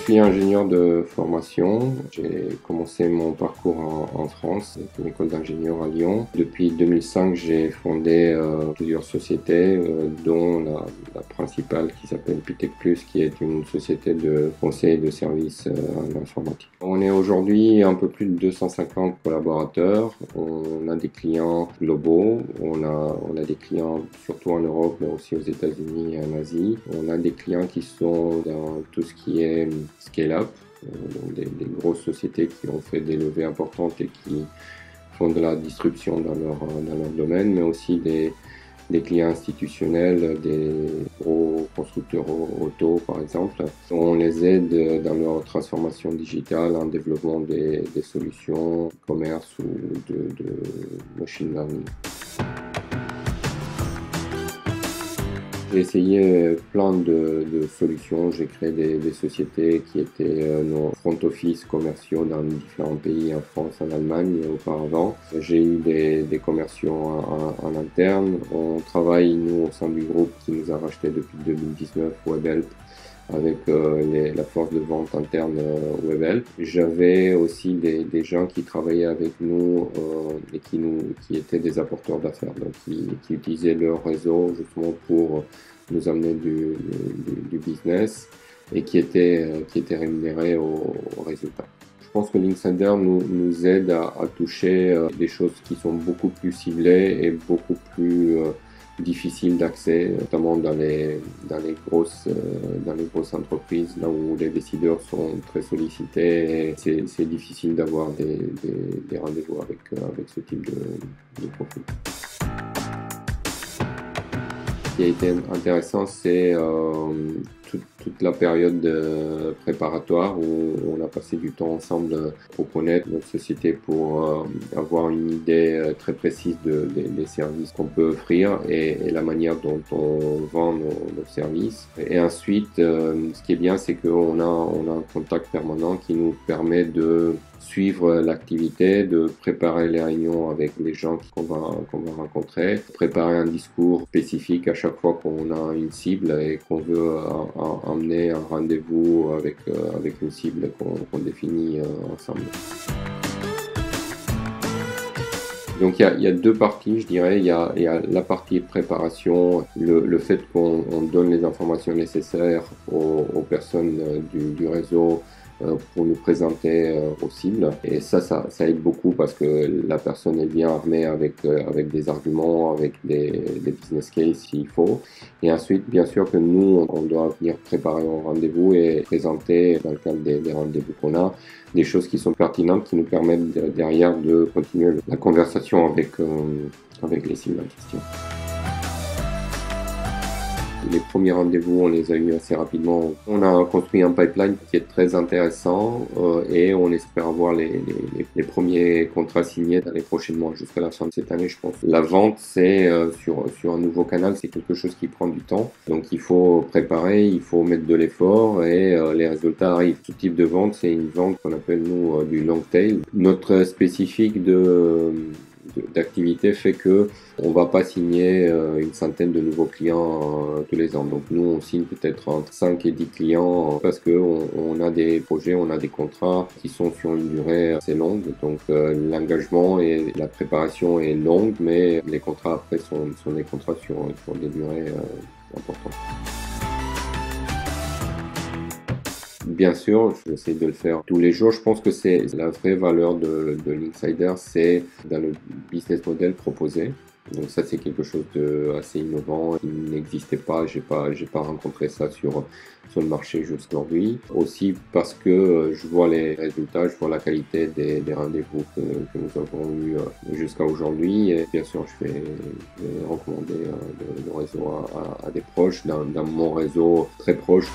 suis ingénieur de formation. J'ai commencé mon parcours en France, avec une école d'ingénieur à Lyon. Depuis 2005, j'ai fondé plusieurs sociétés, dont la principale qui s'appelle Pitech Plus, qui est une société de conseil et de services en informatique. On est aujourd'hui un peu plus de 250 collaborateurs. On a des clients globaux, on a des clients surtout en Europe, mais aussi aux États-Unis et en Asie. On a des clients qui sont dans tout ce qui est scale-up, donc des grosses sociétés qui ont fait des levées importantes et qui font de la disruption dans leur domaine, mais aussi des clients institutionnels, des gros constructeurs auto par exemple. On les aide dans leur transformation digitale en développant des solutions de commerce ou de machine learning. J'ai essayé plein de solutions. J'ai créé des sociétés qui étaient nos front office commerciaux dans différents pays, en France, en Allemagne auparavant. J'ai eu des commerciaux en interne. On travaille, nous, au sein du groupe qui nous a racheté depuis 2019, Webhelp, avec la force de vente interne Webhelp. J'avais aussi des gens qui travaillaient avec nous et qui étaient des apporteurs d'affaires, donc qui utilisaient leur réseau justement pour nous amener du business et qui étaient rémunérés au résultat. Je pense que Linksider nous aide à toucher des choses qui sont beaucoup plus ciblées et beaucoup plus difficile d'accès, notamment dans les grosses entreprises, là où les décideurs sont très sollicités. C'est difficile d'avoir des rendez-vous avec ce type de profil. Ce qui a été intéressant, c'est toute la période préparatoire où on a passé du temps ensemble pour connaître notre société, pour avoir une idée très précise des services qu'on peut offrir et la manière dont on vend nos services. Et ensuite, ce qui est bien, c'est qu'on a un contact permanent qui nous permet de suivre l'activité, de préparer les réunions avec les gens qu'on va rencontrer, préparer un discours spécifique à chaque fois qu'on a une cible et qu'on veut emmener un rendez-vous avec une cible qu'on définit ensemble. Donc il y a deux parties, je dirais. Il y a la partie préparation, le fait qu'on donne les informations nécessaires aux personnes du réseau pour nous présenter aux cibles. Et ça aide beaucoup parce que la personne est bien armée avec des arguments, avec des business cases s'il faut. Et ensuite, bien sûr que nous, on doit venir préparer un rendez-vous et présenter, dans le cadre des rendez-vous qu'on a, des choses qui sont pertinentes, qui nous permettent derrière de continuer la conversation avec les cibles en question. Les premiers rendez-vous, on les a eus assez rapidement. On a construit un pipeline qui est très intéressant et on espère avoir les premiers contrats signés dans les prochains mois, jusqu'à la fin de cette année, je pense. La vente, c'est sur un nouveau canal, c'est quelque chose qui prend du temps. Donc il faut préparer, il faut mettre de l'effort et les résultats arrivent. Tout type de vente, c'est une vente qu'on appelle nous du long tail. Notre spécifique d'activité fait que on va pas signer une centaine de nouveaux clients tous les ans. Donc nous, on signe peut-être entre 5 et 10 clients parce que on a des projets, on a des contrats qui sont sur une durée assez longue. Donc l'engagement et la préparation est longue, mais les contrats après sont des contrats sur des durées importantes. Bien sûr, j'essaie de le faire tous les jours. Je pense que c'est la vraie valeur de Linksider, c'est dans le business model proposé. Donc ça, c'est quelque chose d'assez innovant, qui n'existait pas. J'ai pas rencontré ça sur le marché jusqu'aujourd'hui. Aussi parce que je vois les résultats, je vois la qualité des rendez-vous que nous avons eu jusqu'à aujourd'hui. Et bien sûr, je vais recommander le réseau à des proches, dans mon réseau très proche.